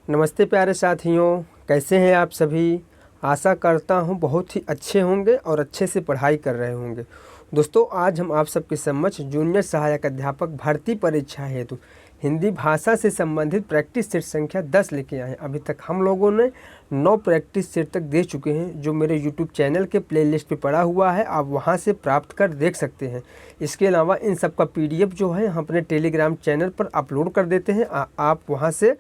नमस्ते प्यारे साथियों, कैसे हैं आप सभी। आशा करता हूं बहुत ही अच्छे होंगे और अच्छे से पढ़ाई कर रहे होंगे। दोस्तों, आज हम आप सबके समक्ष जूनियर सहायक अध्यापक भर्ती परीक्षा हेतु हिंदी भाषा से संबंधित प्रैक्टिस सेट संख्या 10 लेके आए हैं। अभी तक हम लोगों ने 9 प्रैक्टिस सेट तक दे चुके हैं, जो मेरे यूट्यूब चैनल के प्लेलिस्ट पे पड़ा हुआ है। आप वहां से प्राप्त कर देख सकते हैं। इसके अलावा इन सब का PDF जो है हम अपने टेलीग्राम चैनल पर अपलोड कर देते हैं, आप वहां से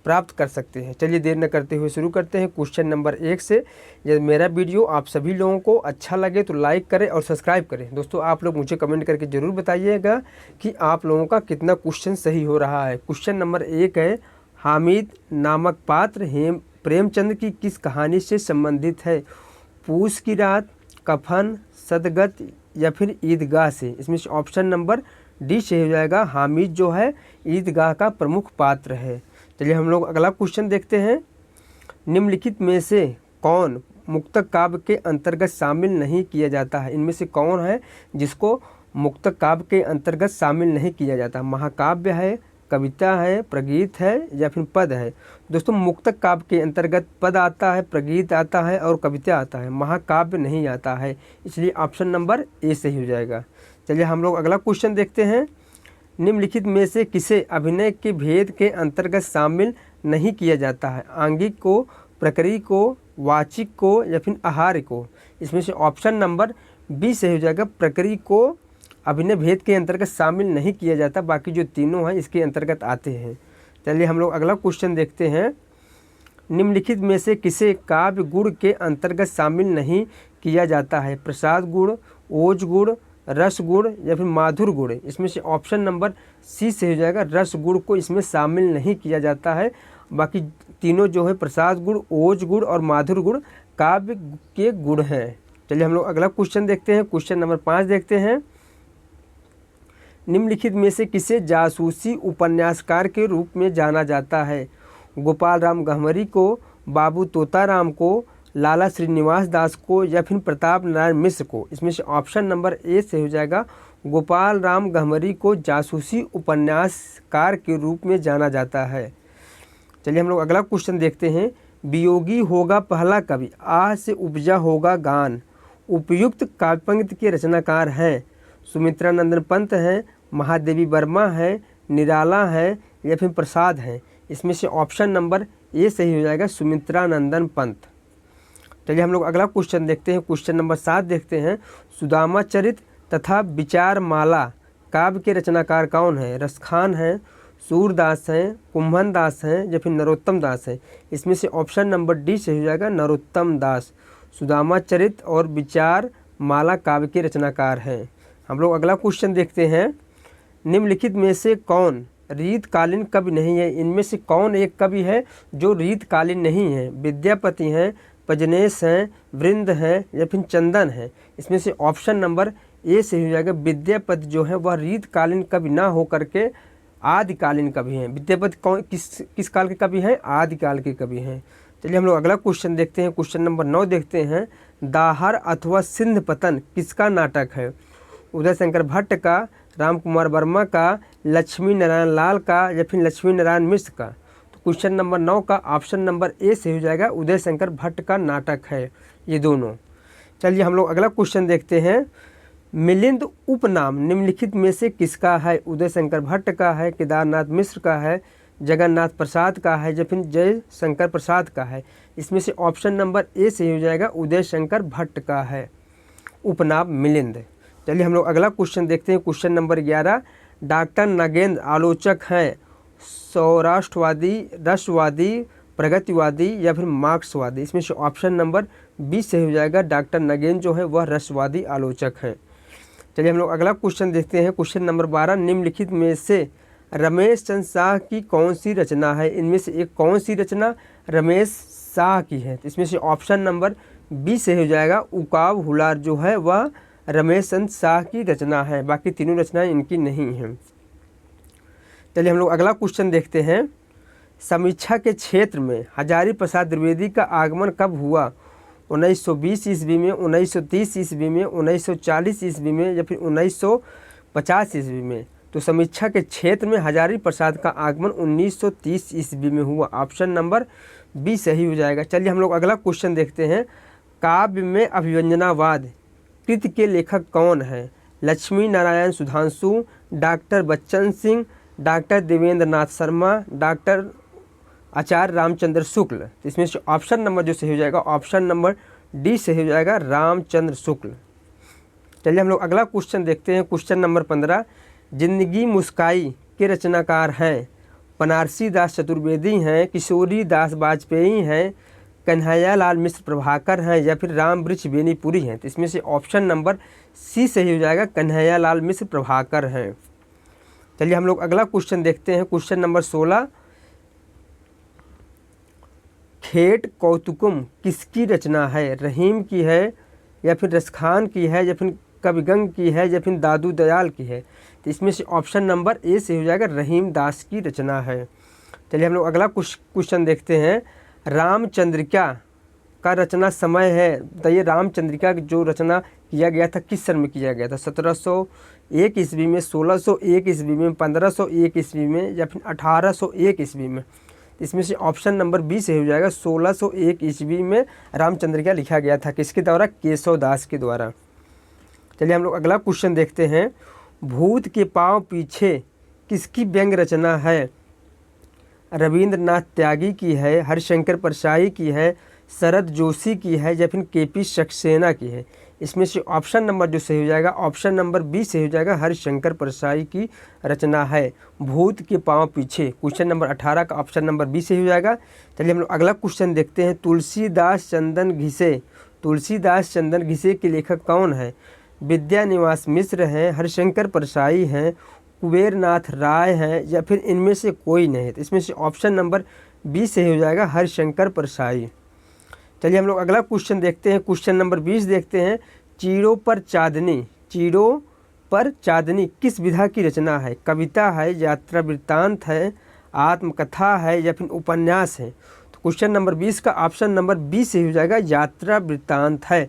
प्राप्त कर सकते हैं। चलिए देर न करते हुए शुरू करते हैं क्वेश्चन नंबर 1 से। यदि मेरा वीडियो आप सभी लोगों को अच्छा लगे तो लाइक करें और सब्सक्राइब करें। दोस्तों, आप लोग मुझे कमेंट करके ज़रूर बताइएगा कि आप लोगों का कितना क्वेश्चन सही हो रहा है। क्वेश्चन नंबर 1 है, हामिद नामक पात्र हेम प्रेमचंद की किस कहानी से संबंधित है? पूस की रात, कफन, सदगत या फिर ईदगाह से। इसमें से ऑप्शन नंबर डी से हो जाएगा। हामिद जो है ईदगाह का प्रमुख पात्र है। चलिए हम लोग अगला क्वेश्चन देखते हैं। निम्नलिखित में से कौन मुक्तक काव्य के अंतर्गत शामिल नहीं किया जाता है? इनमें से कौन है जिसको मुक्तक काव्य के अंतर्गत शामिल नहीं किया जाता? महाकाव्य है, कविता है, प्रगीत है या फिर पद है? दोस्तों, मुक्तक काव्य के अंतर्गत पद आता है, प्रगीत आता है और कविता आता है। महाकाव्य नहीं आता है, इसलिए ऑप्शन नंबर ए सही हो जाएगा। चलिए हम लोग अगला क्वेश्चन देखते हैं। निम्नलिखित में से किसे अभिनय के भेद के अंतर्गत शामिल नहीं किया जाता है? आंगिक को, प्रकृति को, वाचिक को या फिर आहार्य को? इसमें से ऑप्शन नंबर बी से हो जाएगा। प्रकृति को अभिनय भेद के अंतर्गत शामिल नहीं किया जाता, बाकी जो तीनों हैं इसके अंतर्गत आते हैं। चलिए हम लोग अगला क्वेश्चन देखते हैं। निम्नलिखित में से किसे काव्य गुण के अंतर्गत शामिल नहीं किया जाता है? प्रसाद गुण, ओज गुण, रस गुण या फिर माधुर गुण? इसमें से ऑप्शन नंबर सी से हो जाएगा। रस गुण को इसमें शामिल नहीं किया जाता है, बाकी तीनों जो है प्रसाद गुण, ओज गुण और माधुर गुण काव्य के गुण हैं। चलिए हम लोग अगला क्वेश्चन देखते हैं। क्वेश्चन नंबर 5 देखते हैं। निम्नलिखित में से किसे जासूसी उपन्यासकार के रूप में जाना जाता है? गोपाल राम गहमरी को, बाबू तोताराम को, लाला श्रीनिवास दास को या फिर प्रताप नारायण मिश्र को? इसमें से ऑप्शन नंबर ए से हो जाएगा। गोपाल राम गहमरी को जासूसी उपन्यासकार के रूप में जाना जाता है। चलिए हम लोग अगला क्वेश्चन देखते हैं। वियोगी होगा पहला कवि, आह से उपजा होगा गान। उपयुक्त काव्यपंक्ति के रचनाकार हैं? सुमित्रा नंदन पंत हैं, महादेवी वर्मा है, निराला है या फिर प्रसाद हैं? इसमें से ऑप्शन नंबर ए सही हो जाएगा, सुमित्रा नंदन पंत। चलिए हम लोग अगला क्वेश्चन देखते हैं। क्वेश्चन नंबर 7 देखते हैं। सुदामा चरित तथा विचार माला काव्य के रचनाकार कौन है? रसखान हैं, सूरदास हैं, कुंभन दास हैं या फिर नरोत्तम दास हैं? इसमें से ऑप्शन नंबर डी से हो जाएगा, नरोत्तम दास। सुदामा चरित और विचार माला काव्य के रचनाकार हैं। हम लोग अगला क्वेश्चन देखते हैं। निम्नलिखित में से कौन रीतकालीन कवि नहीं है? इनमें से कौन एक कवि है जो रीतकालीन नहीं है? विद्यापति हैं, पजनेश हैं, वृंद हैं या फिर चंदन हैं? इसमें से ऑप्शन नंबर ए से हो जाएगा। विद्यापति जो है वह रीतकालीन कवि ना हो करके आदिकालीन कवि हैं। विद्यापति कौन किस काल के कवि हैं? आदिकाल के कवि हैं। चलिए हम लोग अगला क्वेश्चन देखते हैं। क्वेश्चन नंबर 9 देखते हैं। दाहर अथवा सिंध पतन किसका नाटक है? उदय शंकर भट्ट का, राम कुमार वर्मा का, लक्ष्मी नारायण लाल का या फिर लक्ष्मी नारायण मिश्र का? क्वेश्चन नंबर 9 का ऑप्शन नंबर ए से हो जाएगा। उदय शंकर भट्ट का नाटक है ये दोनों। चलिए हम लोग अगला क्वेश्चन देखते हैं। मिलिंद उपनाम निम्नलिखित में से किसका है? उदय शंकर भट्ट का है, केदारनाथ मिश्र का है, जगन्नाथ प्रसाद का है या फिर जय शंकर प्रसाद का है? इसमें से ऑप्शन नंबर ए से हो जाएगा, उदय शंकर भट्ट का है उपनाम मिलिंद। चलिए हम लोग अगला क्वेश्चन देखते हैं। Question number 11। डॉक्टर नगेंद्र आलोचक हैं सौराष्ट्रवादी, रसवादी, प्रगतिवादी या फिर मार्क्सवादी? इसमें से ऑप्शन नंबर बी से हो जाएगा। डॉक्टर नगेंद्र जो है वह रसवादी आलोचक हैं। चलिए हम लोग अगला क्वेश्चन देखते हैं। Question number 12। निम्नलिखित में से रमेश चंद्र शाह की कौन सी रचना है? इनमें से एक कौन सी रचना रमेश शाह की है? इसमें से ऑप्शन नंबर बी से हो जाएगा। उकाब हुलार जो है वह रमेश चंद्र शाह की रचना है, बाकी तीनों रचनाएं इनकी नहीं हैं। चलिए हम लोग अगला क्वेश्चन देखते हैं। समीक्षा के क्षेत्र में हजारी प्रसाद द्विवेदी का आगमन कब हुआ? 1920 ईस्वी में, 1930 ईस्वी में, 1940 ईस्वी में या फिर 1950 ईस्वी में? तो समीक्षा के क्षेत्र में हजारी प्रसाद का आगमन 1930 ईस्वी में हुआ। ऑप्शन नंबर बी सही हो जाएगा। चलिए हम लोग अगला क्वेश्चन देखते हैं। काव्य में अभिव्यंजनावाद कृति के लेखक कौन है? लक्ष्मी नारायण सुधांशु, डॉक्टर बच्चन सिंह, डॉक्टर देवेंद्र नाथ शर्मा, डॉक्टर आचार्य रामचंद्र शुक्ल। तो इसमें से ऑप्शन नंबर जो सही हो जाएगा, ऑप्शन नंबर डी सही हो जाएगा, रामचंद्र शुक्ल। चलिए हम लोग अगला क्वेश्चन देखते हैं। क्वेश्चन नंबर 15, जिंदगी मुस्काई के रचनाकार हैं? बनारसी दास चतुर्वेदी हैं, किशोरी दास वाजपेयी हैं, कन्हैया लाल मिश्र प्रभाकर हैं, या फिर राम वृक्ष बेनीपुरी हैं? तो इसमें से ऑप्शन नंबर सी सही हो जाएगा, कन्हैया लाल मिश्र प्रभाकर हैं। चलिए हम लोग अगला क्वेश्चन देखते हैं। क्वेश्चन नंबर 16, खेट कौतुकम किसकी रचना है? रहीम की है, या फिर रसखान की है, या फिर कविगंग की है, या फिर दादू दयाल की है? तो इसमें से ऑप्शन नंबर ए से हो जाएगा, रहीम दास की रचना है। चलिए हम लोग अगला क्वेश्चन देखते हैं। रामचंद्रिका का रचना समय है, बताइए रामचंद्रिका जो रचना किया गया था किस सन में किया गया था? 1701 ईस्वी में, 1601 ईस्वी में, 1501 ईस्वी में, या फिर 1801 ईस्वी में? इसमें से ऑप्शन नंबर बी से हो जाएगा, 1601 ईस्वी में रामचंद्रिका लिखा गया था। किसके द्वारा? केशव दास के द्वारा। चलिए हम लोग अगला क्वेश्चन देखते हैं। भूत के पाँव पीछे किसकी व्यंग रचना है? रविंद्रनाथ त्यागी की है, हरिशंकर परसाई की है, शरद जोशी की है, या फिर केपी सक्सेना की है? इसमें से ऑप्शन नंबर जो सही हो जाएगा, ऑप्शन नंबर बी से हो जाएगा, हरिशंकर परसाई की रचना है भूत के पाँव पीछे। क्वेश्चन नंबर 18 का ऑप्शन नंबर बी से हो जाएगा। चलिए हम लोग अगला क्वेश्चन देखते हैं। तुलसीदास चंदन घिसे, तुलसीदास चंदन घिसे के लेखक कौन है? विद्यानिवास मिश्र हैं, हरिशंकर परसाई हैं, कुबेरनाथ राय हैं, या फिर इनमें से कोई नहीं? तो इसमें से ऑप्शन नंबर बी से हो जाएगा, हरिशंकर परसाई। चलिए हम लोग अगला क्वेश्चन देखते हैं। क्वेश्चन नंबर 20 देखते हैं। चीरों पर चांदनी, चीरों पर चांदनी किस विधा की रचना है? कविता है, यात्रा वृत्तांत है, आत्मकथा है, या फिर उपन्यास है? तो क्वेश्चन नंबर 20 का ऑप्शन नंबर बी से हो जाएगा, यात्रा वृत्तांत है।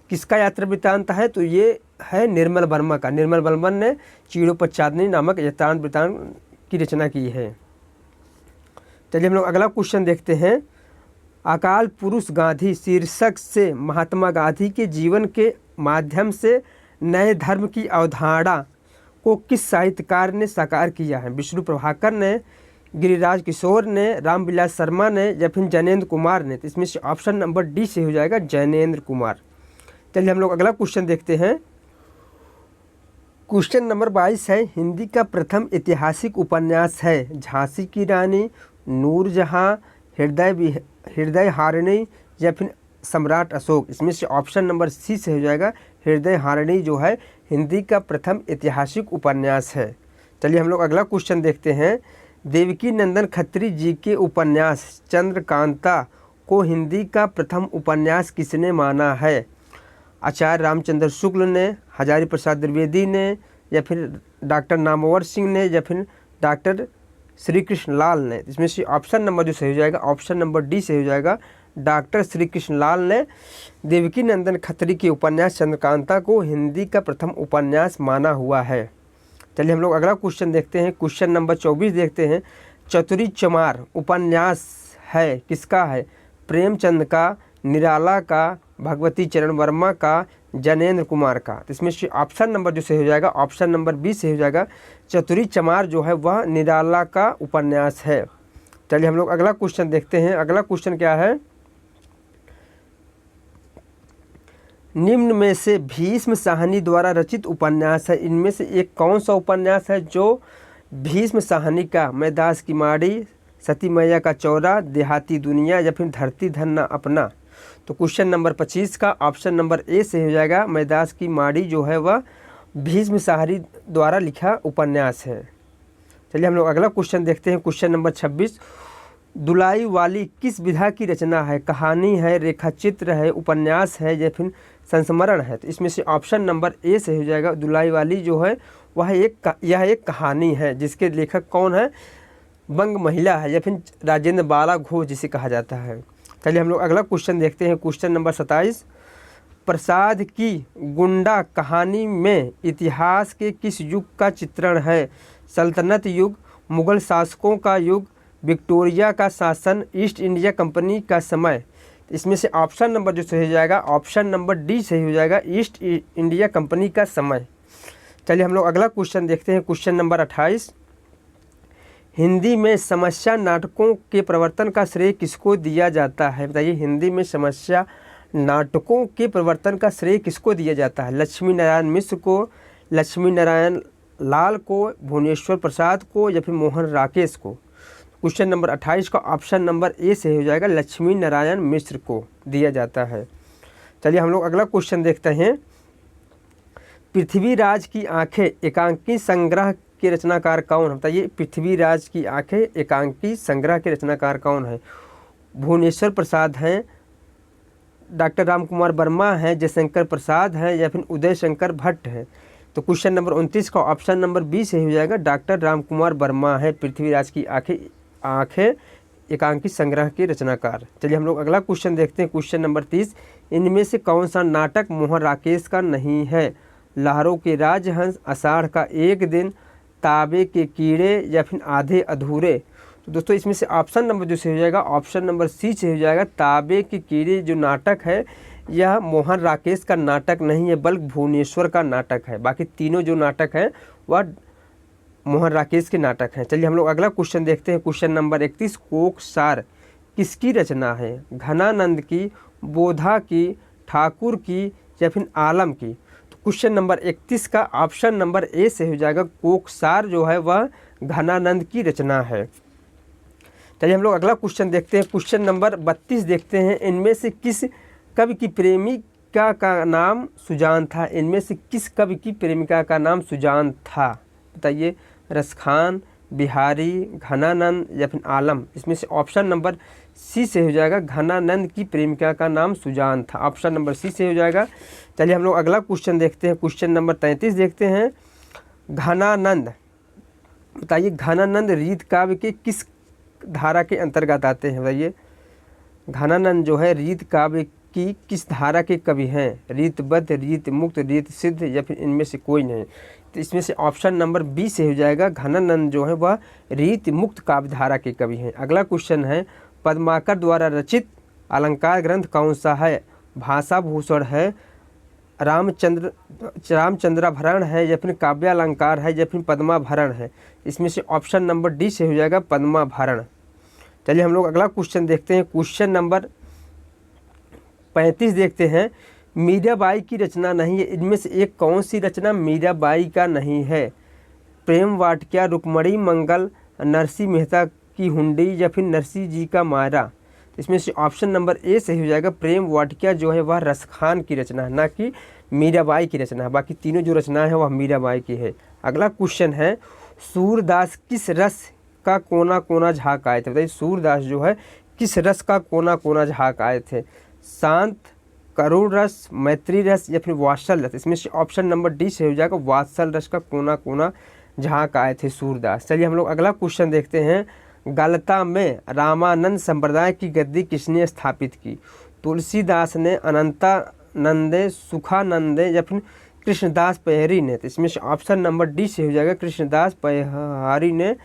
किसका यात्रा वृत्तांत है? तो ये है निर्मल वर्मा का। निर्मल वर्मा ने चीरों पर चांदनी नामक यात्रा वृत्तांत की रचना की है। चलिए हम लोग अगला क्वेश्चन देखते हैं। अकाल पुरुष गांधी शीर्षक से महात्मा गांधी के जीवन के माध्यम से नए धर्म की अवधारणा को किस साहित्यकार ने साकार किया है? विष्णु प्रभाकर ने, गिरिराज किशोर ने, रामविलास शर्मा ने, या फिर जैनेन्द्र कुमार ने? तो इसमें से ऑप्शन नंबर डी से हो जाएगा, जैनेन्द्र कुमार। चलिए हम लोग अगला क्वेश्चन देखते हैं। क्वेश्चन नंबर 22 है। हिंदी का प्रथम ऐतिहासिक उपन्यास है? झांसी की रानी, नूरजहां, हृदय हारिणी, या फिर सम्राट अशोक? इसमें से ऑप्शन नंबर सी से हो जाएगा, हृदय हारिणी जो है हिंदी का प्रथम ऐतिहासिक उपन्यास है। चलिए हम लोग अगला क्वेश्चन देखते हैं। देवकी नंदन खत्री जी के उपन्यास चंद्रकांता को हिंदी का प्रथम उपन्यास किसने माना है? आचार्य रामचंद्र शुक्ल ने, हजारी प्रसाद द्विवेदी ने, या फिर डॉक्टर नामवर सिंह ने, या फिर डॉक्टर श्री कृष्ण लाल ने? इसमें से ऑप्शन नंबर जो सही हो जाएगा, ऑप्शन नंबर डी से हो जाएगा, डॉक्टर श्री कृष्ण लाल ने देवकी नंदन खत्री के उपन्यास चंद्रकांता को हिंदी का प्रथम उपन्यास माना हुआ है। चलिए हम लोग अगला क्वेश्चन देखते हैं। क्वेश्चन नंबर 24 देखते हैं। चतुरी चमार उपन्यास है किसका है? प्रेमचंद का, निराला का, भगवती चरण वर्मा का, जैनेन्द्र कुमार का? तो इसमें से ऑप्शन नंबर जो सही हो जाएगा, ऑप्शन नंबर बी से हो जाएगा, चतुरी चमार जो है वह निराला का उपन्यास है। चलिए हम लोग अगला क्वेश्चन देखते हैं। अगला क्वेश्चन क्या है? निम्न में से भीष्म साहनी द्वारा रचित उपन्यास है, इनमें से एक कौन सा उपन्यास है जो भीष्म साहनी का? मैदास की माड़ी, सती मैया का चौरा, देहाती दुनिया, या फिर धरती धन न अपना? तो क्वेश्चन नंबर 25 का ऑप्शन नंबर ए से हो जाएगा, मैदास की माड़ी जो है वह भीष्म साहनी द्वारा लिखा उपन्यास है। चलिए हम लोग अगला क्वेश्चन देखते हैं। Question number 26। दुलाई वाली किस विधा की रचना है? कहानी है, रेखाचित्र है, उपन्यास है, या फिर संस्मरण है? तो इसमें से ऑप्शन नंबर ए से हो जाएगा, दुलाई वाली जो है यह एक कहानी है जिसके लेखक कौन है? बंग महिला है, या फिर राजेंद्र बाला घोष जिसे कहा जाता है। चलिए हम लोग अगला क्वेश्चन देखते हैं। Question number 27। प्रसाद की गुंडा कहानी में इतिहास के किस युग का चित्रण है? सल्तनत युग, मुगल शासकों का युग, विक्टोरिया का शासन, ईस्ट इंडिया कंपनी का समय। इसमें से ऑप्शन नंबर जो सही हो जाएगा, ऑप्शन नंबर डी सही हो जाएगा, ईस्ट इंडिया कंपनी का समय। चलिए हम लोग अगला क्वेश्चन देखते हैं, क्वेश्चन नंबर 28। हिंदी में समस्या नाटकों के प्रवर्तन का श्रेय किसको दिया जाता है? बताइए, हिंदी में समस्या नाटकों के प्रवर्तन का श्रेय किसको दिया जाता है? लक्ष्मी नारायण मिश्र को, लक्ष्मी नारायण लाल को, भुवनेश्वर प्रसाद को, या फिर मोहन राकेश को? क्वेश्चन नंबर 28 का ऑप्शन नंबर ए से हो जाएगा, लक्ष्मी नारायण मिश्र को दिया जाता है। चलिए हम लोग अगला क्वेश्चन देखते हैं। पृथ्वीराज की आंखें एकांकी संग्रह के रचनाकार कौन है? बताइए, पृथ्वीराज की आंखें एकांकी संग्रह के रचनाकार कौन है? भुवनेश्वर प्रसाद हैं, डॉक्टर रामकुमार वर्मा हैं, जयशंकर प्रसाद हैं, या फिर उदय शंकर भट्ट हैं? तो क्वेश्चन नंबर 29 का ऑप्शन नंबर बी से हो जाएगा, डॉक्टर रामकुमार वर्मा है पृथ्वीराज की आंखें एकांकी संग्रह के रचनाकार। चलिए हम लोग अगला क्वेश्चन देखते हैं, क्वेश्चन नंबर 30। इनमें से कौन सा नाटक मोहन राकेश का नहीं है? लहरों के राजहंस, आषाढ़ का एक दिन, ताबे के कीड़े, या फिर आधे अधूरे? तो दोस्तों इसमें से ऑप्शन नंबर जो से हो जाएगा, ऑप्शन नंबर सी से हो जाएगा, ताबे के कीड़े जो नाटक है यह मोहन राकेश का नाटक नहीं है बल्कि भुवनेश्वर का नाटक है। बाकी तीनों जो नाटक हैं वह मोहन राकेश के नाटक हैं। चलिए हम लोग अगला क्वेश्चन देखते हैं, क्वेश्चन नंबर 31। कोकसार किसकी रचना है? घनानंद की, बोधा की, ठाकुर की, या फिर आलम की? तो क्वेश्चन नंबर 31 का ऑप्शन नंबर ए से हो जाएगा, कोकसार जो है वह घनानंद की रचना है। चलिए हम लोग अगला क्वेश्चन देखते हैं, क्वेश्चन नंबर 32 देखते हैं। इनमें से किस कवि की प्रेमिका का नाम सुजान था? इनमें से किस कवि की प्रेमिका का नाम सुजान था? बताइए, रसखान, बिहारी, घनानंद, या फिर आलम? इसमें से ऑप्शन नंबर सी से हो जाएगा, घनानंद की प्रेमिका का नाम सुजान था। ऑप्शन नंबर सी से हो जाएगा। चलिए हम लोग अगला क्वेश्चन देखते हैं, क्वेश्चन नंबर 33 देखते हैं। घनानंद, बताइए, घनानंद रीत काव्य के किस धारा के अंतर्गत आते हैं? बताइए, घनानंद जो है रीत काव्य की किस धारा के कवि हैं? रीतबद्ध, रीत मुक्त, रीत सिद्ध, या फिर इनमें से कोई नहीं? तो इसमें से ऑप्शन नंबर बी से हो जाएगा, घनानंद जो है वह रीत मुक्त काव्य धारा के कवि हैं। अगला क्वेश्चन है, पद्माकर द्वारा रचित अलंकार ग्रंथ कौन सा है? भाषा भूषण है, रामचंद्राभरण है, या फिर काव्यालंकार है, या फिर पद्माभरण है? इसमें से ऑप्शन नंबर डी से हो जाएगा, पद्माभरण। चलिए हम लोग अगला क्वेश्चन देखते हैं, क्वेश्चन नंबर 35 देखते हैं। मीराबाई की रचना नहीं है, इनमें से एक कौन सी रचना मीराबाई का नहीं है? प्रेम वाटिका, रुक्मणी मंगल, नरसिंह मेहता की हुंडी, या फिर नरसिंह जी का मायरा? इसमें से ऑप्शन नंबर ए सही हो जाएगा, प्रेम वाटिका जो है वह रसखान की रचना है, ना कि मीराबाई की रचना है। बाकी तीनों जो रचना है वह मीराबाई की है। अगला क्वेश्चन है, सूरदास किस रस का कोना कोना झाँक आए थे? बताइए, सूरदास जो है किस रस का कोना कोना झाँक आए थे? शांत, करुण रस, मैत्री रस, या फिर वात्सल रस? इसमें से ऑप्शन नंबर डी से हो जाएगा, वात्सल रस का कोना कोना झाँक आए थे सूरदास। चलिए हम लोग अगला क्वेश्चन देखते हैं। गलता में रामानंद संप्रदाय की गद्दी किसने स्थापित की? तुलसीदास ने, अनंतानंदे, सुखानंदे, या फिर कृष्णदास पयहरी ने? तो इसमें से ऑप्शन नंबर डी से हो जाएगा, कृष्णदास पयहरी ने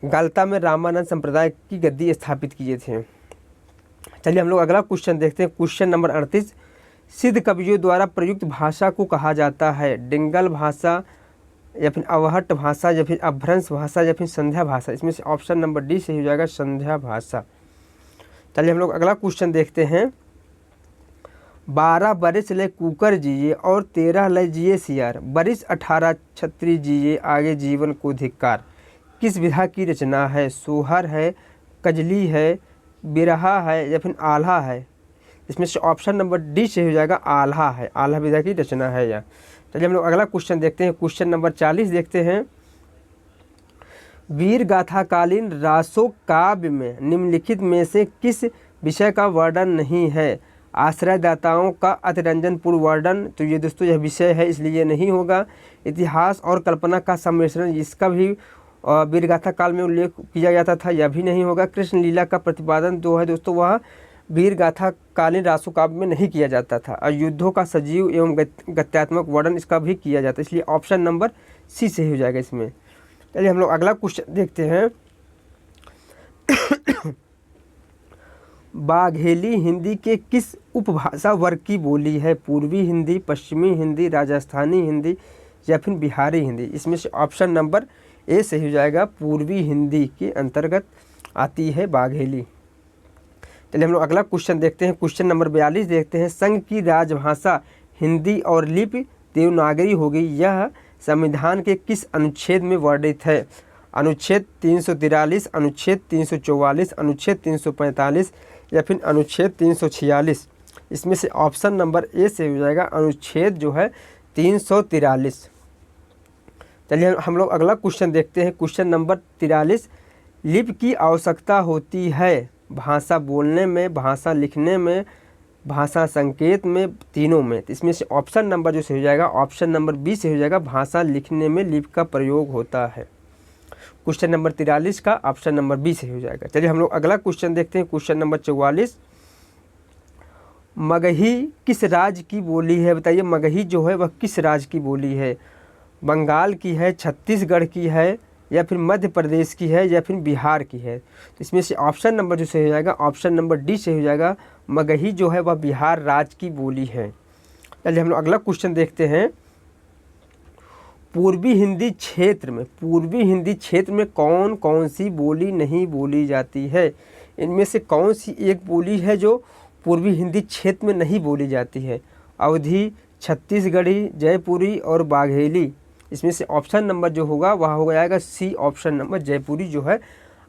गलता में रामानंद संप्रदाय की गद्दी स्थापित किए थे। चलिए हम लोग अगला क्वेश्चन देखते हैं, क्वेश्चन नंबर 38। सिद्ध कवियों द्वारा प्रयुक्त भाषा को कहा जाता है डिंगल भाषा, या फिर अवहट भाषा, या फिर अभ्रंश भाषा, या फिर संध्या भाषा? इसमें से ऑप्शन नंबर डी से हो जाएगा, संध्या भाषा। चलिए हम लोग अगला क्वेश्चन देखते हैं। 12 बरिस ले कुकर जिए और 13 ले जिए सियार, बरिस 18 छत्री जिए आगे जीवन को धिक्कार? किस विधा की रचना है? सोहर है, कजली है, बिरहा है, या फिर आल्हा है? इसमें से ऑप्शन नंबर डी से हो जाएगा, आल्हा है। आल्हा विधा की रचना है यह। चलिए हम लोग अगला क्वेश्चन देखते हैं, क्वेश्चन नंबर 40 देखते हैं। वीर गाथाकालीन रासो काव्य में निम्नलिखित में से किस विषय का वर्णन नहीं है? आश्रयदाताओं का अतिरंजनपूर्ण वर्णन, तो ये दोस्तों यह विषय है इसलिए नहीं होगा। इतिहास और कल्पना का सम्मिश्रण, इसका भी वीर गाथा काल में उल्लेख किया जाता था, यह भी नहीं होगा। कृष्ण लीला का प्रतिपादन जो है दोस्तों वह वीर गाथा कालीन रासो काव्य में नहीं किया जाता था, और युद्धों का सजीव एवं गत्यात्मक वर्णन इसका भी किया जाता है, इसलिए ऑप्शन नंबर सी सही हो जाएगा इसमें। चलिए हम लोग अगला क्वेश्चन देखते हैं। बाघेली हिंदी के किस उपभाषा वर्ग की बोली है? पूर्वी हिंदी, पश्चिमी हिंदी, राजस्थानी हिंदी या फिर बिहारी हिंदी? इसमें से ऑप्शन नंबर ए सही हो जाएगा, पूर्वी हिंदी के अंतर्गत आती है बाघेली। चलिए हम लोग अगला क्वेश्चन देखते हैं। क्वेश्चन नंबर 42 देखते हैं। संघ की राजभाषा हिंदी और लिपि देवनागरी होगी, यह संविधान के किस अनुच्छेद में वर्णित है? अनुच्छेद 343, अनुच्छेद 344, अनुच्छेद 345 या फिर अनुच्छेद 346? इसमें से ऑप्शन नंबर ए से हो जाएगा अनुच्छेद जो है 343। चलिए हम लोग अगला क्वेश्चन देखते हैं। Question number 43। लिपि की आवश्यकता होती है भाषा बोलने में, भाषा लिखने में, भाषा संकेत में, तीनों में? तो इसमें से ऑप्शन नंबर जो सही हो जाएगा ऑप्शन नंबर बी से हो जाएगा, भाषा लिखने में लिपि का प्रयोग होता है। क्वेश्चन नंबर 43 का ऑप्शन नंबर बी से हो जाएगा। चलिए हम लोग अगला क्वेश्चन देखते हैं। Question number 44। मगही किस राज्य की बोली है? बताइए मगही जो है वह किस राज्य की बोली है? बंगाल की है, छत्तीसगढ़ की है या फिर मध्य प्रदेश की है या फिर बिहार की है? तो इसमें से ऑप्शन नंबर जो सही हो जाएगा ऑप्शन नंबर डी से हो जाएगा, मगही जो है वह बिहार राज्य की बोली है। चलिए हम लोग अगला क्वेश्चन देखते हैं। पूर्वी हिंदी क्षेत्र में कौन कौन सी बोली नहीं बोली जाती है? इनमें से कौन सी एक बोली है जो पूर्वी हिंदी क्षेत्र में नहीं बोली जाती है? अवधी, छत्तीसगढ़ी, जयपुरी और बाघेली? इसमें से ऑप्शन नंबर जो होगा वह हो जाएगा सी, ऑप्शन नंबर जयपुरी जो है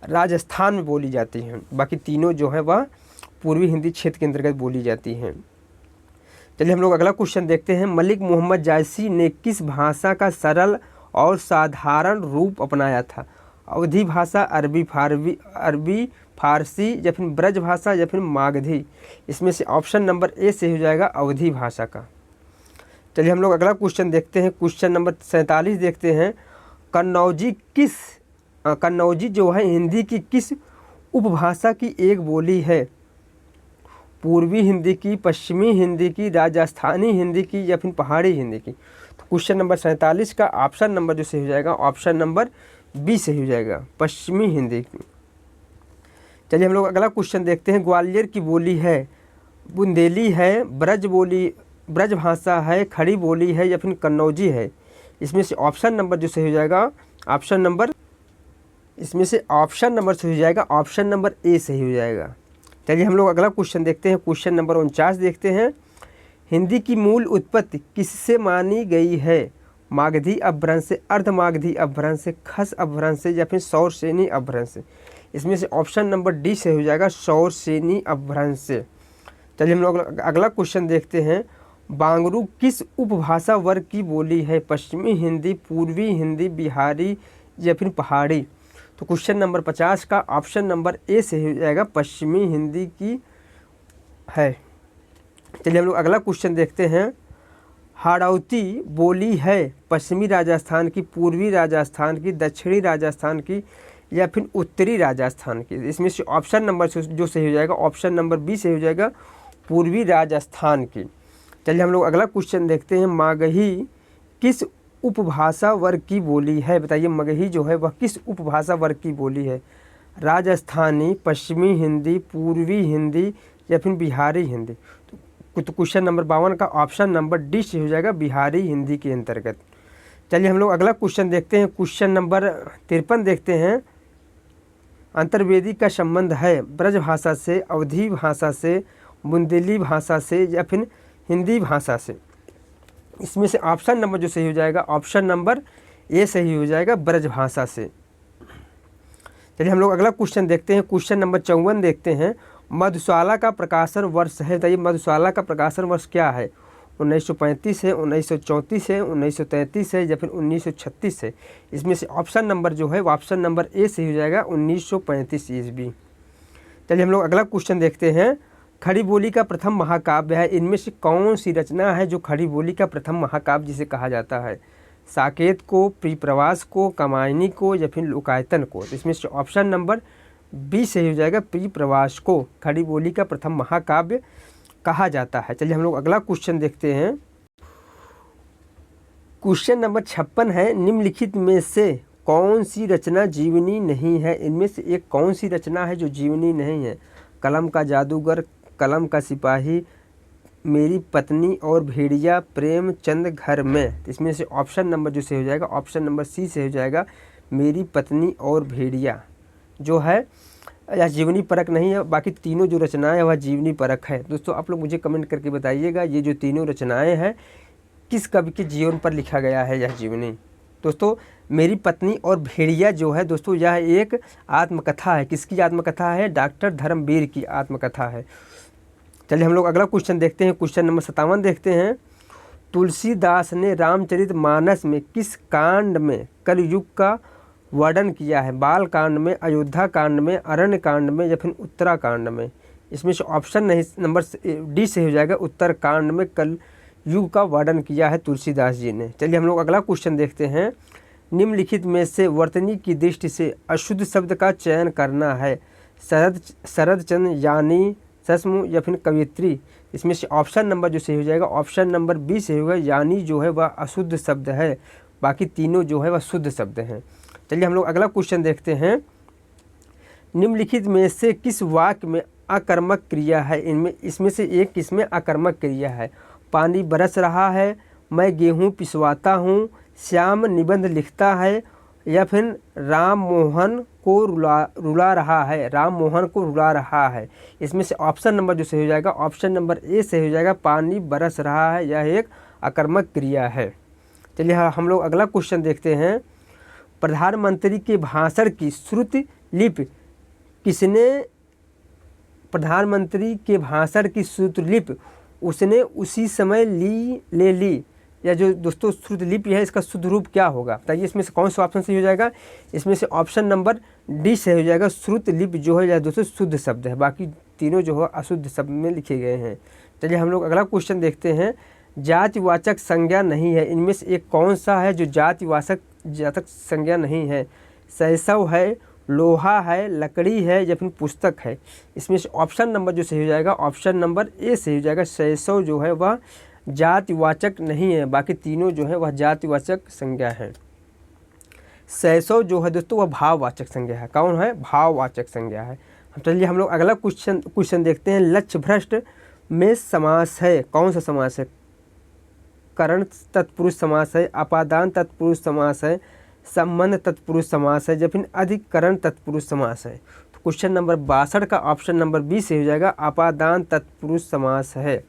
राजस्थान में बोली जाती हैं, बाकी तीनों जो है वह पूर्वी हिंदी क्षेत्र के अंतर्गत बोली जाती हैं। चलिए हम लोग अगला क्वेश्चन देखते हैं। मलिक मोहम्मद जायसी ने किस भाषा का सरल और साधारण रूप अपनाया था? अवधी भाषा, अरबी फारसी या फिर ब्रज भाषा या फिर मागधी? इसमें से ऑप्शन नंबर ए से हो जाएगा अवधी भाषा का। चलिए हम लोग अगला क्वेश्चन देखते हैं। क्वेश्चन नंबर 47 देखते हैं। कन्नौजी जो है हिंदी की किस उपभाषा की एक बोली है? पूर्वी हिंदी की, पश्चिमी हिंदी की, राजस्थानी हिंदी की या फिर पहाड़ी हिंदी की? तो क्वेश्चन नंबर 47 का ऑप्शन नंबर जो सही हो जाएगा ऑप्शन नंबर बी सही हो जाएगा, पश्चिमी हिंदी की। चलिए हम लोग अगला क्वेश्चन देखते हैं। ग्वालियर की बोली है बुंदेली है, ब्रज भाषा है, खड़ी बोली है या फिर कन्नौजी है? इसमें से ऑप्शन नंबर जो सही हो जाएगा ऑप्शन नंबर सही हो जाएगा ऑप्शन नंबर ए सही हो जाएगा। चलिए हम लोग अगला क्वेश्चन देखते हैं। क्वेश्चन नंबर 49 देखते हैं। हिंदी की मूल उत्पत्ति किससे मानी गई है? मागधी अपभ्रंश से, अर्धमागधी अपभ्रंश से, खस अपभ्रंश से या फिर सौरसेनी अपभ्रंश से? इसमें से ऑप्शन नंबर डी से हो जाएगा सौरसेनी अपभ्रंश से। चलिए हम लोग अगला क्वेश्चन देखते हैं। बांगरू किस उपभाषा वर्ग की बोली है? पश्चिमी हिंदी, पूर्वी हिंदी, बिहारी या फिर पहाड़ी? तो क्वेश्चन नंबर 50 का ऑप्शन नंबर ए से हो जाएगा, पश्चिमी हिंदी की है। चलिए हम लोग अगला क्वेश्चन देखते हैं। हाड़ौती बोली है पश्चिमी राजस्थान की, पूर्वी राजस्थान की, दक्षिणी राजस्थान की या फिर उत्तरी राजस्थान की? इसमें से ऑप्शन नंबर जो सही हो जाएगा ऑप्शन नंबर बी से हो जाएगा, पूर्वी राजस्थान की। चलिए हम लोग अगला क्वेश्चन देखते हैं। मगही किस उपभाषा वर्ग की बोली है? बताइए मगही जो है वह किस उपभाषा वर्ग की बोली है? राजस्थानी, पश्चिमी हिंदी, पूर्वी हिंदी या फिर बिहारी हिंदी? तो क्वेश्चन नंबर 52 का ऑप्शन नंबर डी से हो जाएगा, बिहारी हिंदी के अंतर्गत। चलिए हम लोग अगला क्वेश्चन देखते हैं। क्वेश्चन नंबर 53 देखते हैं। अंतर्वेदी का संबंध है ब्रज भाषा से, अवधी भाषा से, बुंदेली भाषा से या फिर हिंदी भाषा से? इसमें से ऑप्शन नंबर जो सही हो जाएगा ऑप्शन नंबर ए सही हो जाएगा, ब्रज भाषा से। चलिए हम लोग अगला क्वेश्चन देखते हैं। क्वेश्चन नंबर 54 देखते हैं। मधुशाला का प्रकाशन वर्ष है, बताइए मधुशाला का प्रकाशन वर्ष क्या है? 1935 है, 1934 है, 1933 है या फिर 1936 है? इसमें से ऑप्शन नंबर जो है ऑप्शन नंबर ए सही हो जाएगा, 1935 ईस्वी। चलिए हम लोग अगला क्वेश्चन देखते हैं। खड़ी बोली का प्रथम महाकाव्य है, इनमें से कौन सी रचना है जो खड़ी बोली का प्रथम महाकाव्य जिसे कहा जाता है? साकेत को, प्रिप्रवास को, कामायनी को या फिर लोकायतन को? तो इसमें से ऑप्शन नंबर बी सही हो जाएगा प्रिय प्रवास को खड़ी बोली का प्रथम महाकाव्य कहा जाता है। चलिए हम लोग अगला क्वेश्चन देखते हैं। क्वेश्चन नंबर 56 है, निम्नलिखित में से कौन सी रचना जीवनी नहीं है? इनमें से एक कौन सी रचना है जो जीवनी नहीं है? कलम का जादूगर, कलम का सिपाही, मेरी पत्नी और भेड़िया, प्रेमचंद घर में। इसमें से ऑप्शन नंबर जो सही हो जाएगा ऑप्शन नंबर सी से हो जाएगा मेरी पत्नी और भेड़िया जो है यह जीवनी परक नहीं है। बाकी तीनों जो रचनाएं हैं वह जीवनी परक है। दोस्तों आप लोग मुझे कमेंट करके बताइएगा ये जो तीनों रचनाएं हैं किस कवि के जीवन पर लिखा गया है यह जीवनी। दोस्तों मेरी पत्नी और भेड़िया जो है दोस्तों यह एक आत्मकथा है। किसकी आत्मकथा है? डॉक्टर धर्मवीर की आत्मकथा है। चलिए हम लोग अगला क्वेश्चन देखते हैं। क्वेश्चन नंबर 57 देखते हैं। तुलसीदास ने रामचरितमानस में किस कांड में कलयुग का वर्णन किया है? बाल कांड में, अयोध्या कांड में, अरण्य कांड में या फिर उत्तराकांड में? इसमें से ऑप्शन नहीं नंबर डी से हो जाएगा उत्तरकांड में कलयुग का वर्णन किया है तुलसीदास जी ने। चलिए हम लोग अगला क्वेश्चन देखते हैं। निम्नलिखित में से वर्तनी की दृष्टि से अशुद्ध शब्द का चयन करना है। शरद चंद्र, यानी, सस्मु या फिर कवियत्री? इसमें से ऑप्शन नंबर जो सही हो जाएगा ऑप्शन नंबर बी से होगा यानी जो है वह अशुद्ध शब्द है। बाकी तीनों जो है वह शुद्ध शब्द हैं। चलिए हम लोग अगला क्वेश्चन देखते हैं। निम्नलिखित में से किस वाक्य में आकर्मक क्रिया है? इसमें से एक किसमें आकर्मक क्रिया है? पानी बरस रहा है, मैं गेहूँ पिसवाता हूँ, श्याम निबंध लिखता है या फिर राम मोहन को रुला रहा है? राम मोहन को रुला रहा है। इसमें से ऑप्शन नंबर जो सही हो जाएगा ऑप्शन नंबर ए से हो जाएगा पानी बरस रहा है। यह एक आकर्मक क्रिया है। चलिए हम लोग अगला क्वेश्चन देखते हैं। प्रधानमंत्री के भाषण की श्रुति लिपि किसने? प्रधानमंत्री के भाषण की श्रुति लिपि उसने उसी समय ले ली। या जो दोस्तों श्रुति लिपि है इसका शुद्ध रूप क्या होगा बताइए? इसमें से कौन सा ऑप्शन सही हो जाएगा? इसमें से ऑप्शन नंबर डी से हो जाएगा श्रुति लिपि जो है दोस्तों शुद्ध शब्द है। बाकी तीनों जो है अशुद्ध शब्द में लिखे गए हैं। चलिए हम लोग अगला क्वेश्चन देखते हैं। जातिवाचक संज्ञा नहीं है, इनमें से एक कौन सा है जो जातक संज्ञा नहीं है? शैशव है, लोहा है, लकड़ी है या फिर पुस्तक है? इसमें से ऑप्शन नंबर जो सही हो जाएगा ऑप्शन नंबर ए से हो जाएगा शैशव जो है वह जातिवाचक नहीं है। बाकी तीनोों जो है वह जातिवाचक संज्ञा है। शैशव जो है दोस्तों वह भाववाचक संज्ञा है। कौन है? भाववाचक संज्ञा है। चलिए हम लोग अगला क्वेश्चन देखते हैं। लक्ष्य भ्रष्ट में समास है, कौन सा समास है? करण तत्पुरुष समास है, अपादान तत्पुरुष समास है, संबंध तत्पुरुष समास है या फिर अधिकरण तत्पुरुष समास है? तो क्वेश्चन नंबर 62 का ऑप्शन नंबर बी से हो जाएगा अपादान तत्पुरुष समास है।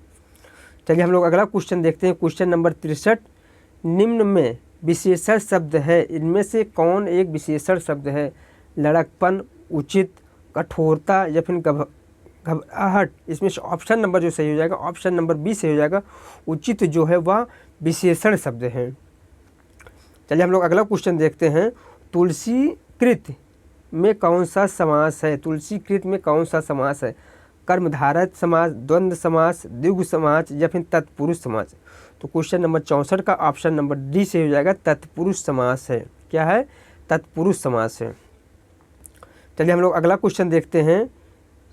चलिए हम लोग अगला क्वेश्चन देखते हैं। Question number 63। निम्न में विशेषण शब्द है, इनमें से कौन एक विशेषण शब्द है? लड़कपन, उचित, कठोरता या फिर घबराहट? इसमें से ऑप्शन नंबर जो सही हो जाएगा ऑप्शन नंबर बी से हो जाएगा उचित जो है वह विशेषण शब्द है। चलिए हम लोग अगला क्वेश्चन देखते हैं। तुलसीकृत में कौन सा समास है? तुलसीकृत में कौन सा समास है? कर्मधारय समास, द्वंद्व समास, द्विगु समास या फिर तत्पुरुष समास? तो क्वेश्चन नंबर 64 का ऑप्शन नंबर डी से हो जाएगा तत्पुरुष समास है। क्या है? तत्पुरुष समास है। चलिए हम लोग अगला क्वेश्चन देखते हैं।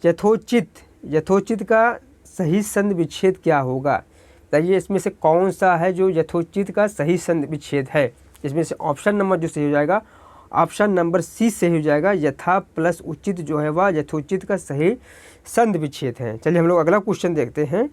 यथोचित का सही संधि विच्छेद क्या होगा? बताइए इसमें से कौन सा है जो यथोचित का सही संधि विच्छेद है? इसमें से ऑप्शन नंबर जो सही हो जाएगा ऑप्शन नंबर सी से हो जाएगा यथा प्लस उचित जो है वह यथोचित का सही संधि विच्छेद है। चलिए हम लोग अगला क्वेश्चन देखते हैं।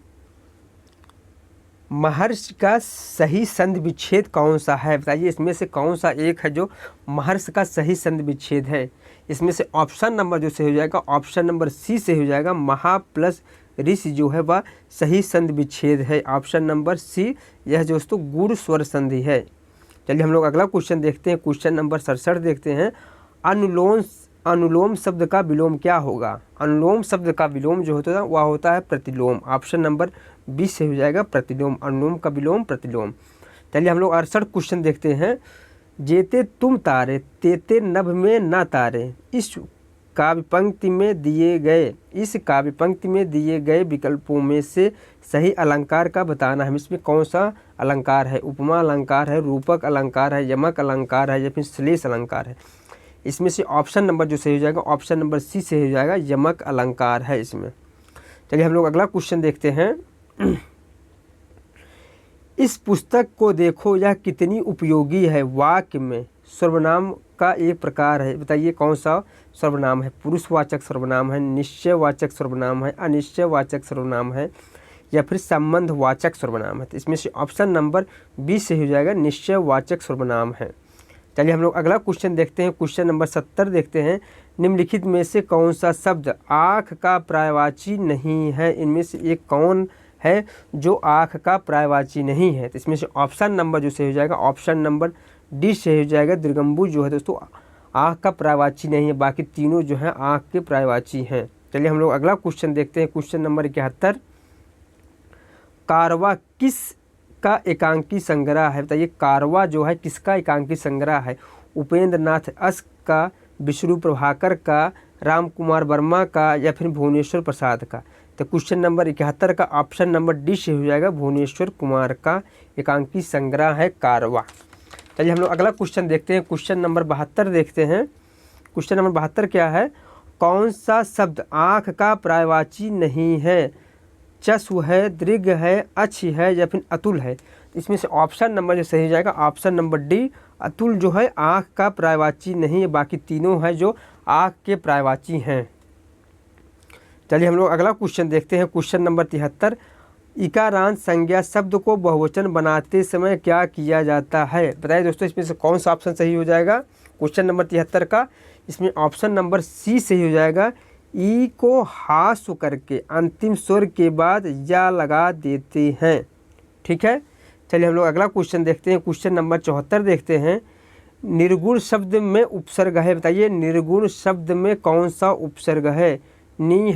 महर्षि का सही संधि विच्छेद कौन सा है? बताइए इसमें से कौन सा एक है जो महर्षि का सही संधि विच्छेद है? इसमें से ऑप्शन नंबर जो सही हो जाएगा ऑप्शन नंबर सी से हो जाएगा महा प्लस ऋषि जो है वह सही संधि विच्छेद है। ऑप्शन नंबर सी यह दोस्तों गुण स्वर संधि है। चलिए हम लोग अगला क्वेश्चन देखते हैं। क्वेश्चन नंबर 67 देखते हैं। अनुलोम शब्द का विलोम क्या होगा? अनुलोम शब्द का विलोम जो होता है वह होता है प्रतिलोम। ऑप्शन नंबर 20 से हो जाएगा प्रतिलोम। अनुलोम का विलोम प्रतिलोम। चलिए हम लोग 68 क्वेश्चन देखते हैं। जेते तुम तारे तेते नभ में ना तारे, इस काव्य पंक्ति में दिए गए विकल्पों में से सही अलंकार का बताना है। इसमें कौन सा अलंकार है? उपमा अलंकार है, रूपक अलंकार है, यमक अलंकार है या फिर श्लेष अलंकार है? इसमें से ऑप्शन नंबर जो सही हो जाएगा ऑप्शन नंबर सी से हो जाएगा, यमक अलंकार है इसमें। चलिए हम लोग अगला क्वेश्चन देखते हैं। इस पुस्तक को देखो यह कितनी उपयोगी है। वाक्य में सर्वनाम का एक प्रकार है, बताइए कौन सा सर्वनाम है। पुरुषवाचक सर्वनाम है, निश्चयवाचक सर्वनाम है, अनिश्चयवाचक सर्वनाम है, या फिर संबंधवाचक सर्वनाम है। तो इसमें से ऑप्शन नंबर बी से हो जाएगा, निश्चयवाचक सर्वनाम है। चलिए हम लोग अगला क्वेश्चन देखते हैं। क्वेश्चन नंबर 70 देखते हैं। निम्नलिखित में से कौन सा शब्द आँख का पर्यायवाची नहीं है। इनमें से एक कौन है जो आँख का पर्यायवाची नहीं है। तो इसमें से ऑप्शन नंबर जो सही हो जाएगा ऑप्शन नंबर डी से हो जाएगा। दीर्घम्बु जो है दोस्तों आँख का पर्यायवाची नहीं है, बाकी तीनों जो है आँख के पर्यायवाची हैं। चलिए हम लोग अगला क्वेश्चन देखते हैं। Question number 71। कारवा किस का एकांकी संग्रह है। बताइए कारवा जो है किसका एकांकी संग्रह है। उपेंद्र नाथ अस का, विष्णु प्रभाकर का, राम कुमार वर्मा का, या फिर भुवनेश्वर प्रसाद का। तो क्वेश्चन नंबर 71 का ऑप्शन नंबर डी से हो जाएगा, भुवनेश्वर कुमार का एकांकी संग्रह है कारवा। चलिए हम लोग अगला क्वेश्चन देखते हैं। क्वेश्चन नंबर 72 देखते हैं। क्वेश्चन नंबर 72 क्या है। कौन सा शब्द आँख का पर्यायवाची नहीं है। चस्व है, दृग है, अच्छ है, या फिर अतुल है। इसमें से ऑप्शन नंबर जो सही हो जाएगा ऑप्शन नंबर डी, अतुल जो है आँख का पर्यायवाची नहीं है, बाकी तीनों हैं जो आँख के पर्यायवाची हैं। चलिए हम लोग अगला क्वेश्चन देखते हैं। Question number 73। इकारांत संज्ञा शब्द को बहुवचन बनाते समय क्या किया जाता है। बताइए दोस्तों इसमें से कौन सा ऑप्शन सही हो जाएगा। क्वेश्चन नंबर 73 का इसमें ऑप्शन नंबर सी सही हो जाएगा। ई को हासु करके अंतिम स्वर के बाद या लगा देते हैं। ठीक है। चलिए हम लोग अगला क्वेश्चन देखते हैं। क्वेश्चन नंबर 74 देखते हैं। निर्गुण शब्द में उपसर्ग है। बताइए निर्गुण शब्द में कौन सा उपसर्ग है। नी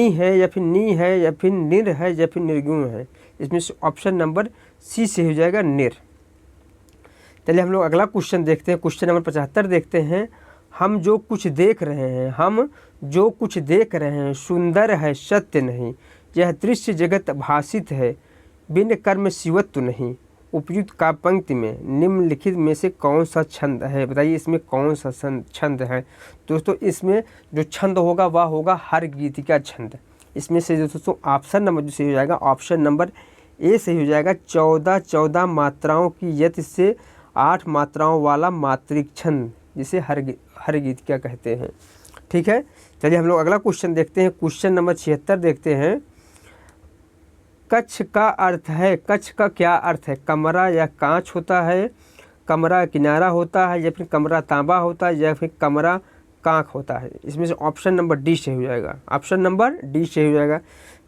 है, या फिर नी है, या फिर निर है, या फिर निर्गुण है। इसमें से ऑप्शन नंबर सी से हो जाएगा निर। चलिए हम लोग अगला क्वेश्चन देखते हैं। क्वेश्चन नंबर 75 देखते हैं। हम जो कुछ देख रहे हैं, हम जो कुछ देख रहे हैं सुंदर है सत्य नहीं। यह दृश्य जगत भाषित है बिन कर्म शिवत्व नहीं। उपयुक्त का पंक्ति में निम्नलिखित में से कौन सा छंद है। बताइए इसमें कौन सा छंद है। दोस्तों इसमें जो छंद होगा वह होगा हर गीतिका छंद। इसमें से दोस्तों ऑप्शन नंबर जो सही हो जाएगा ऑप्शन नंबर ए सही हो जाएगा। 14 मात्राओं की यति से 8 मात्राओं वाला मात्रिक छंद, जिसे हर गीतिका कहते हैं। ठीक है। चलिए हम लोग अगला क्वेश्चन देखते हैं। क्वेश्चन नंबर 76 देखते हैं। कच्छ का अर्थ है, कच्छ का क्या अर्थ है। कमरा या कांच होता है, कमरा किनारा होता है, या फिर कमरा तांबा होता है, या फिर कमरा कांख होता है। इसमें से ऑप्शन नंबर डी से हो जाएगा ऑप्शन नंबर डी से हो जाएगा।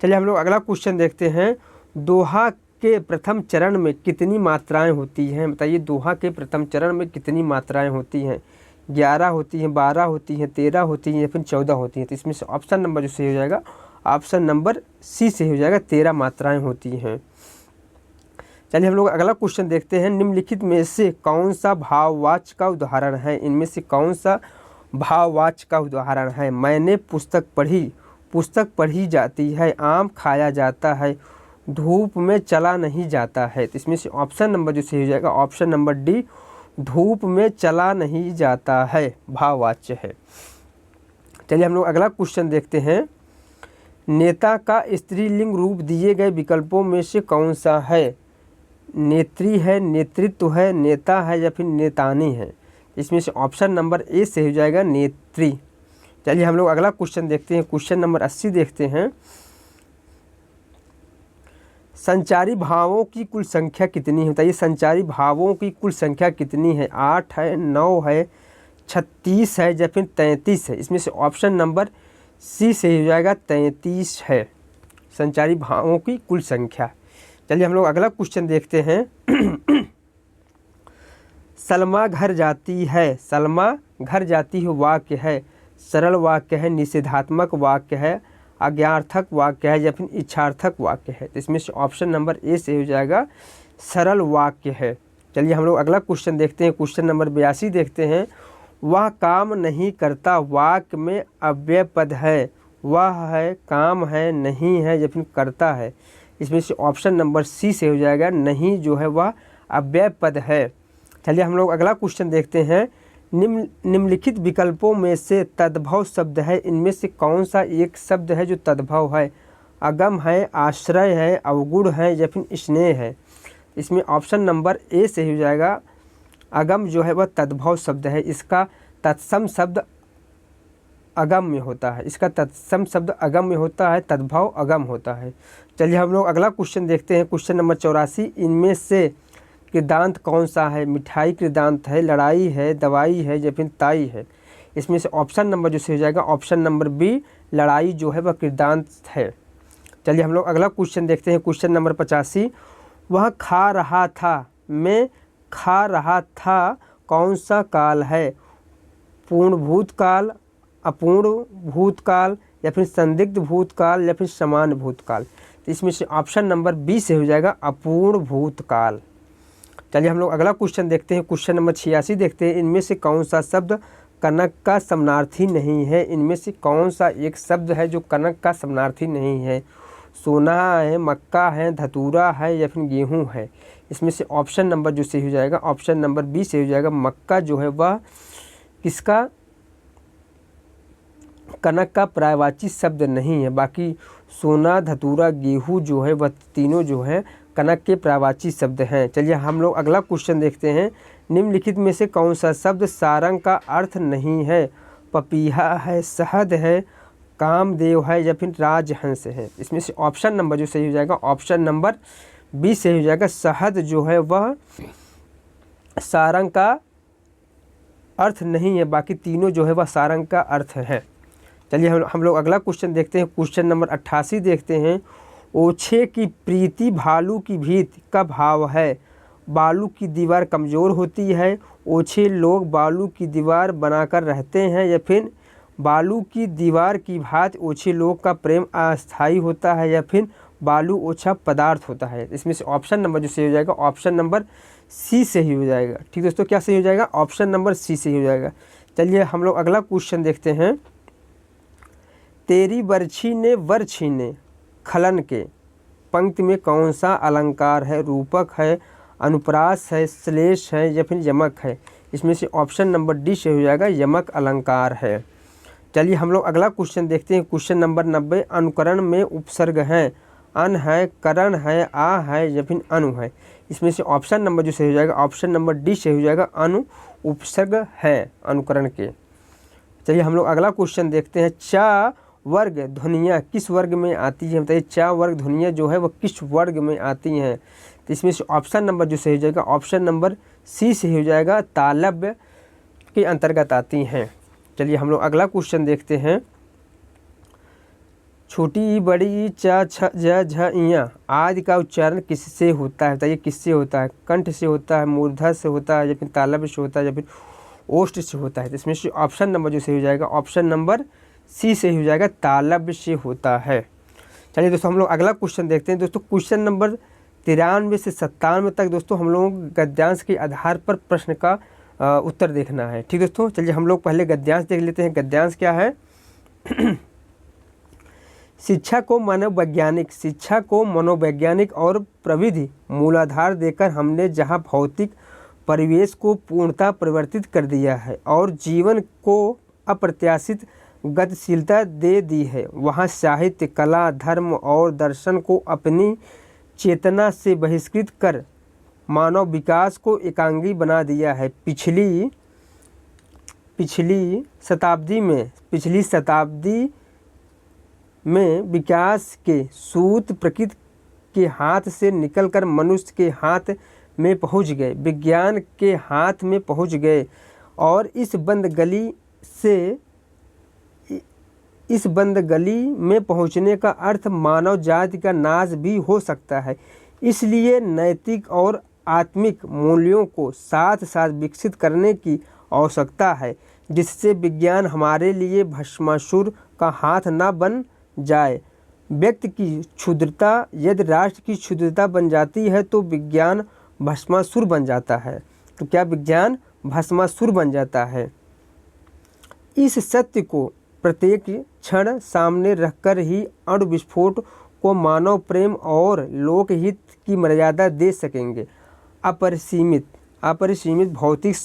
चलिए हम लोग अगला क्वेश्चन देखते हैं। दोहा के प्रथम चरण में कितनी मात्राएं होती हैं। बताइए दोहा के प्रथम चरण में कितनी मात्राएं होती हैं। 11 होती हैं, 12 होती हैं, 13 होती हैं, या फिर 14 होती हैं। तो इसमें से ऑप्शन नंबर जो सही हो जाएगा ऑप्शन नंबर सी से हो जाएगा, 13 मात्राएं होती हैं। चलिए हम लोग अगला क्वेश्चन देखते हैं। निम्नलिखित में से कौन सा भाववाच्य का उदाहरण है। इनमें से कौन सा भाववाच्य का उदाहरण है। मैंने पुस्तक पढ़ी जाती है, आम खाया जाता है, धूप में चला नहीं जाता है। तो इसमें से ऑप्शन नंबर जो सही हो जाएगा ऑप्शन नंबर डी, धूप में चला नहीं जाता है भाववाच्य है। चलिए हम लोग अगला क्वेश्चन देखते हैं। नेता का स्त्रीलिंग रूप दिए गए विकल्पों में से कौन सा है। नेत्री है, नेतृत्व है, नेता है, या फिर नेतानी है। इसमें से ऑप्शन नंबर ए से हो जाएगा नेत्री। चलिए हम लोग अगला क्वेश्चन देखते हैं। क्वेश्चन नंबर 80 देखते हैं। संचारी भावों की कुल संख्या कितनी है। बताइए संचारी भावों की कुल संख्या कितनी है। 8 है, 9 है, 36 है, या फिर 33 है। इसमें से ऑप्शन नंबर सी से हो जाएगा 33 है संचारी भावों की कुल संख्या। चलिए हम लोग अगला क्वेश्चन देखते हैं। सलमा घर जाती है, सलमा घर जाती है वाक्य है, सरल वाक्य है, निषेधात्मक वाक्य है, आज्ञार्थक वाक्य है, या फिर इच्छार्थक वाक्य है। तो इसमें से ऑप्शन नंबर ए से हो जाएगा सरल वाक्य है। चलिए हम लोग अगला क्वेश्चन देखते हैं। क्वेश्चन नंबर 82 देखते हैं। वह काम नहीं करता वाक्य में अव्यय पद है। वह है, काम है, नहीं है, या फिर करता है। इसमें से ऑप्शन नंबर सी से हो जाएगा नहीं जो है वह अव्यय पद है। चलिए हम लोग अगला क्वेश्चन देखते हैं। निम्नलिखित विकल्पों में से तद्भव शब्द है, इनमें से कौन सा एक शब्द है जो तद्भव है? अगम है, आश्रय है, अवगुण है या फिर स्नेह है? इसमें ऑप्शन नंबर ए सही हो जाएगा। अगम जो है वह तद्भव शब्द है। इसका तत्सम शब्द अगम में होता है। इसका तत्सम शब्द अगम में होता है, तद्भव अगम होता है। चलिए हम लोग अगला क्वेश्चन देखते हैं। क्वेश्चन नंबर 84, इनमें से कृदांत कौन सा है? मिठाई कृदांत है, लड़ाई है, दवाई है या फिर ताई है? इसमें से ऑप्शन नंबर जो सही हो जाएगा ऑप्शन नंबर बी, लड़ाई जो है वह कृदांत है। चलिए हम लोग अगला क्वेश्चन देखते हैं। क्वेश्चन नंबर 85, वह खा रहा था, मैं खा रहा था, कौन सा काल है? पूर्ण भूतकाल, अपूर्ण भूतकाल या फिर संदिग्ध भूतकाल या फिर समान भूतकाल? तो इसमें से ऑप्शन नंबर बी से हो जाएगा अपूर्ण भूतकाल। चलिए हम लोग अगला क्वेश्चन देखते हैं। क्वेश्चन नंबर 86 देखते हैं। इनमें से कौन सा शब्द कनक का समानार्थी नहीं है? इनमें से कौन सा एक शब्द है जो कनक का समानार्थी नहीं है? सोना है, मक्का है, धतूरा है या फिर गेहूँ है? इसमें से ऑप्शन नंबर जो सही हो जाएगा ऑप्शन नंबर बी से हो जाएगा। मक्का जो है वह किसका कनक का पर्यायवाची शब्द नहीं है। बाकी सोना, धतूरा, गेहूँ जो है वह तीनों जो है कनक के पर्यायवाची शब्द हैं। चलिए हम लोग अगला क्वेश्चन देखते हैं। निम्नलिखित में से कौन सा शब्द सारंग का अर्थ नहीं है? पपीहा है, शहद है, कामदेव है या फिर राजहंस है? इसमें से ऑप्शन नंबर जो सही हो जाएगा ऑप्शन नंबर बी सही हो जाएगा। शहद जो है वह सारंग का अर्थ नहीं है, बाकी तीनों जो है वह सारंग का अर्थ है। चलिए हम लोग अगला क्वेश्चन देखते हैं। क्वेश्चन नंबर 88 देखते हैं। ओछे की प्रीति भालू की भीत का भाव है। बालू की दीवार कमज़ोर होती है, ओछे लोग बालू की दीवार बनाकर रहते हैं या फिर बालू की दीवार की भांति ओछे लोग का प्रेम अस्थायी होता है या फिर बालू ओछा पदार्थ होता है? इसमें से ऑप्शन नंबर जो सही हो जाएगा ऑप्शन नंबर सी से ही हो जाएगा। ठीक दोस्तों, क्या सही हो जाएगा? ऑप्शन नंबर सी से ही हो जाएगा। चलिए हम लोग अगला क्वेश्चन देखते हैं। तेरी बरछी ने वर छीने, खलन के पंक्ति में कौन सा अलंकार है? रूपक है, अनुप्रास है, श्लेष है या फिर यमक है? इसमें से ऑप्शन नंबर डी से हो जाएगा यमक अलंकार है। चलिए हम लोग अगला क्वेश्चन देखते हैं। क्वेश्चन नंबर 90, अनुकरण में उपसर्ग हैं, अन है, करण है, आ है या फिर अनु है? इसमें से ऑप्शन नंबर जो सही हो जाएगा ऑप्शन नंबर डी से हो जाएगा अनु उपसर्ग है अनुकरण के। चलिए हम लोग अगला क्वेश्चन देखते हैं। चा वर्ग ध्वनियाँ किस वर्ग में आती हैं? बताइए चा वर्ग ध्वनियाँ जो है वह किस वर्ग में आती हैं? तो इसमें से ऑप्शन नंबर जो सही हो जाएगा ऑप्शन नंबर सी से हो जाएगा, तालव्य के अंतर्गत आती हैं। चलिए हम लोग अगला क्वेश्चन देखते हैं। छोटी ई, बड़ी ई, च, छ, ज, झ, इयाँ आदि का उच्चारण किससे होता है? बताइए किससे होता है? कंठ से होता है, मूर्धा से होता है या फिर तालव्य से होता है या फिर ओष्ठ से होता है? तो इसमें से ऑप्शन नंबर जो सही हो जाएगा ऑप्शन नंबर सी से हो जाएगा, तालव्य से होता है। चलिए दोस्तों हम लोग अगला क्वेश्चन देखते हैं। दोस्तों क्वेश्चन नंबर 93 से 97 तक दोस्तों हम लोगों को गद्यांश के आधार पर प्रश्न का उत्तर देखना है। ठीक दोस्तों, चलिए हम लोग पहले गद्यांश देख लेते हैं। गद्यांश क्या है? शिक्षा को मनोवैज्ञानिक और प्रविधि मूलाधार देकर हमने जहाँ भौतिक परिवेश को पूर्णतः परिवर्तित कर दिया है और जीवन को अप्रत्याशित गतिशीलता दे दी है, वहाँ साहित्य, कला, धर्म और दर्शन को अपनी चेतना से बहिष्कृत कर मानव विकास को एकांगी बना दिया है। पिछली शताब्दी में विकास के सूत्र प्रकृति के हाथ से निकलकर मनुष्य के हाथ में पहुंच गए, विज्ञान के हाथ में पहुंच गए और इस बंद गली में पहुंचने का अर्थ मानव जाति का नाश भी हो सकता है। इसलिए नैतिक और आत्मिक मूल्यों को साथ साथ विकसित करने की आवश्यकता है, जिससे विज्ञान हमारे लिए भस्मासुर का हाथ न बन जाए। व्यक्ति की क्षुद्रता यदि राष्ट्र की क्षुद्रता बन जाती है तो विज्ञान भस्मासुर बन जाता है। तो क्या विज्ञान भस्मासुर बन जाता है? इस सत्य को प्रत्येक क्षण सामने रखकर ही अणु विस्फोट को मानव प्रेम और लोकहित की मर्यादा दे सकेंगे। अपरिसीमित भौतिक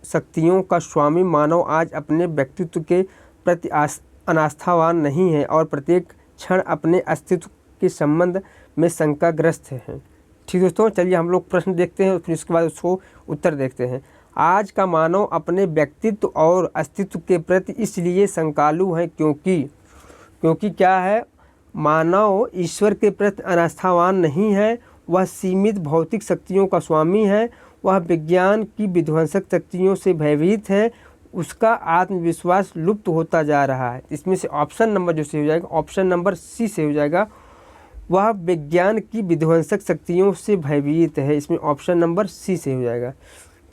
शक्तियों का स्वामी मानव आज अपने व्यक्तित्व के प्रति अनास्थावान नहीं है और प्रत्येक क्षण अपने अस्तित्व के संबंध में शंकाग्रस्त है। ठीक दोस्तों, चलिए हम लोग प्रश्न देखते हैं और फिर उसके बाद उसको उत्तर देखते हैं। आज का मानव अपने व्यक्तित्व और अस्तित्व के प्रति इसलिए शंकालु है क्योंकि क्या है, मानव ईश्वर के प्रति अनास्थावान नहीं है, वह सीमित भौतिक शक्तियों का स्वामी है, वह विज्ञान की विध्वंसक शक्तियों से भयभीत है, उसका आत्मविश्वास लुप्त होता जा रहा है। इसमें से ऑप्शन नंबर जो से हो जाएगा, ऑप्शन नंबर सी से हो जाएगा, वह विज्ञान की विध्वंसक शक्तियों से भयभीत है। इसमें ऑप्शन नंबर सी से हो जाएगा।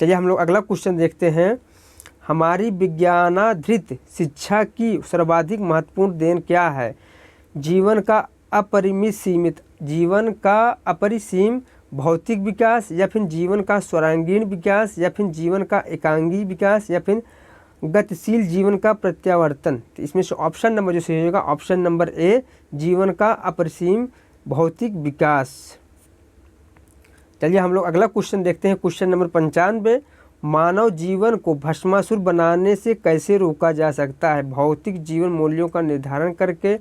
चलिए हम लोग अगला क्वेश्चन देखते हैं। हमारी विज्ञानाधृत शिक्षा की सर्वाधिक महत्वपूर्ण देन क्या है? जीवन का अपरिसीम भौतिक विकास, या फिर जीवन का स्वरांगीण विकास, या फिर जीवन का एकांगी विकास, या फिर गतिशील जीवन का प्रत्यावर्तन। तो इसमें से ऑप्शन नंबर जो सही होगा, ऑप्शन नंबर ए, जीवन का अपरिसीम भौतिक विकास। चलिए हम लोग अगला क्वेश्चन देखते हैं। क्वेश्चन नंबर 95, मानव जीवन को भस्मासुर बनाने से कैसे रोका जा सकता है? भौतिक जीवन मूल्यों का निर्धारण करके,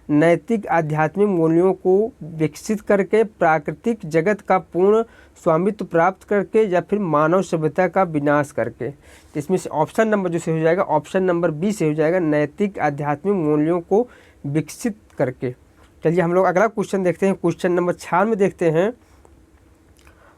नैतिक आध्यात्मिक मूल्यों को विकसित करके, प्राकृतिक जगत का पूर्ण स्वामित्व प्राप्त करके, या फिर मानव सभ्यता का विनाश करके। तो इसमें से ऑप्शन नंबर जो से हो जाएगा, ऑप्शन नंबर बी से हो जाएगा, नैतिक आध्यात्मिक मूल्यों को विकसित करके। चलिए हम लोग अगला क्वेश्चन देखते हैं। क्वेश्चन नंबर 96 देखते हैं।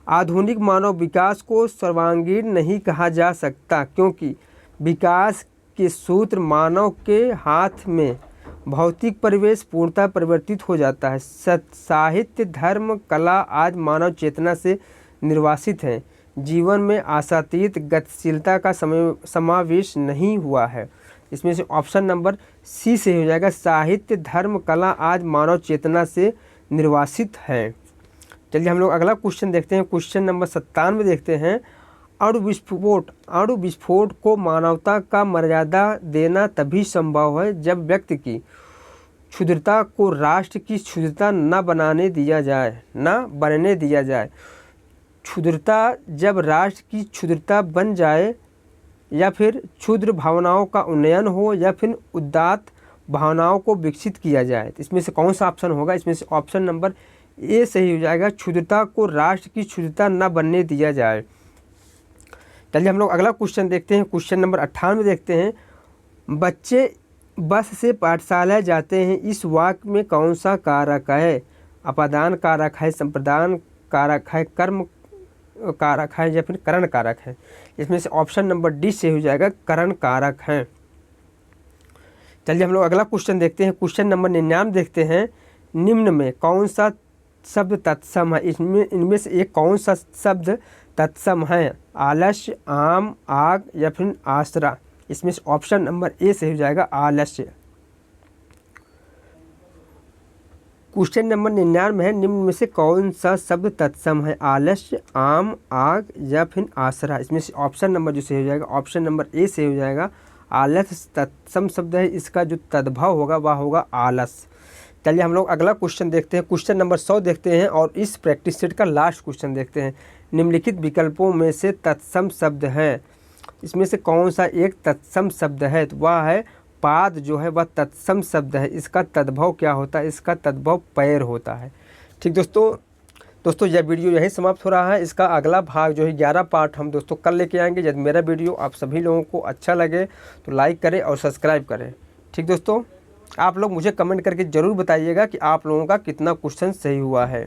आधुनिक मानव विकास को सर्वांगीण नहीं कहा जा सकता क्योंकि विकास के सूत्र मानव के हाथ में भौतिक परिवेश पूर्णतः परिवर्तित हो जाता है। साहित्य, धर्म, कला आज मानव चेतना से निर्वासित हैं। जीवन में आशातीत गतिशीलता का समावेश नहीं हुआ है। इसमें से ऑप्शन नंबर सी से हो जाएगा, साहित्य, धर्म, कला आज मानव चेतना से निर्वासित हैं। चलिए हम लोग अगला क्वेश्चन देखते हैं। क्वेश्चन नंबर 97 देखते हैं। अणु विस्फोट को मानवता का मर्यादा देना तभी संभव है जब व्यक्ति की क्षुद्रता को राष्ट्र की क्षुद्रता न बनने दिया जाए। क्षुद्रता जब राष्ट्र की क्षुद्रता बन जाए, या फिर क्षुद्र भावनाओं का उन्नयन हो, या फिर उदात्त भावनाओं को विकसित किया जाए। तो इसमें से कौन सा ऑप्शन होगा? इसमें से ऑप्शन नंबर ए सही हो जाएगा, क्षुद्रता को राष्ट्र की क्षुद्रता न बनने दिया जाए। चलिए हम लोग अगला क्वेश्चन देखते हैं। क्वेश्चन नंबर 98 देखते हैं। बच्चे बस से पाठशाला जाते हैं, इस वाक्य में कौन सा कारक है? अपादान कारक है, संप्रदान कारक है, कर्म कारक है, या फिर करण कारक है? इसमें से ऑप्शन नंबर डी से हो जाएगा, करण कारक है। चलिए हम लोग अगला क्वेश्चन देखते हैं। क्वेश्चन नंबर 99 देखते हैं। निम्न में कौन सा शब्द तत्सम है? इनमें से एक कौन सा शब्द तत्सम है? आलस्य, आम, आग, या फिर आसरा? इसमें से ऑप्शन नंबर ए से हो जाएगा, आलस्य। क्वेश्चन नंबर 99 है, निम्न में से कौन सा शब्द तत्सम है? आलस्य, आम, आग, या फिर आसरा? इसमें से ऑप्शन नंबर जो से हो जाएगा, ऑप्शन नंबर ए से हो जाएगा, आलस तत्सम शब्द है। इसका जो तद्भव होगा वह होगा आलस। चलिए हम लोग अगला क्वेश्चन देखते हैं। क्वेश्चन नंबर 100 देखते हैं और इस प्रैक्टिस सेट का लास्ट क्वेश्चन देखते हैं। निम्नलिखित विकल्पों में से तत्सम शब्द है, इसमें से कौन सा एक तत्सम शब्द है? तो वह है पाद, जो है वह तत्सम शब्द है। इसका तद्भव क्या होता है? इसका तद्भव पैर होता है। ठीक दोस्तों यह वीडियो यही समाप्त हो रहा है। इसका अगला भाग जो है 11 पार्ट हम दोस्तों कल लेके आएंगे। यदि मेरा वीडियो आप सभी लोगों को अच्छा लगे तो लाइक करें और सब्सक्राइब करें। ठीक दोस्तों, आप लोग मुझे कमेंट करके ज़रूर बताइएगा कि आप लोगों का कितना क्वेश्चन सही हुआ है।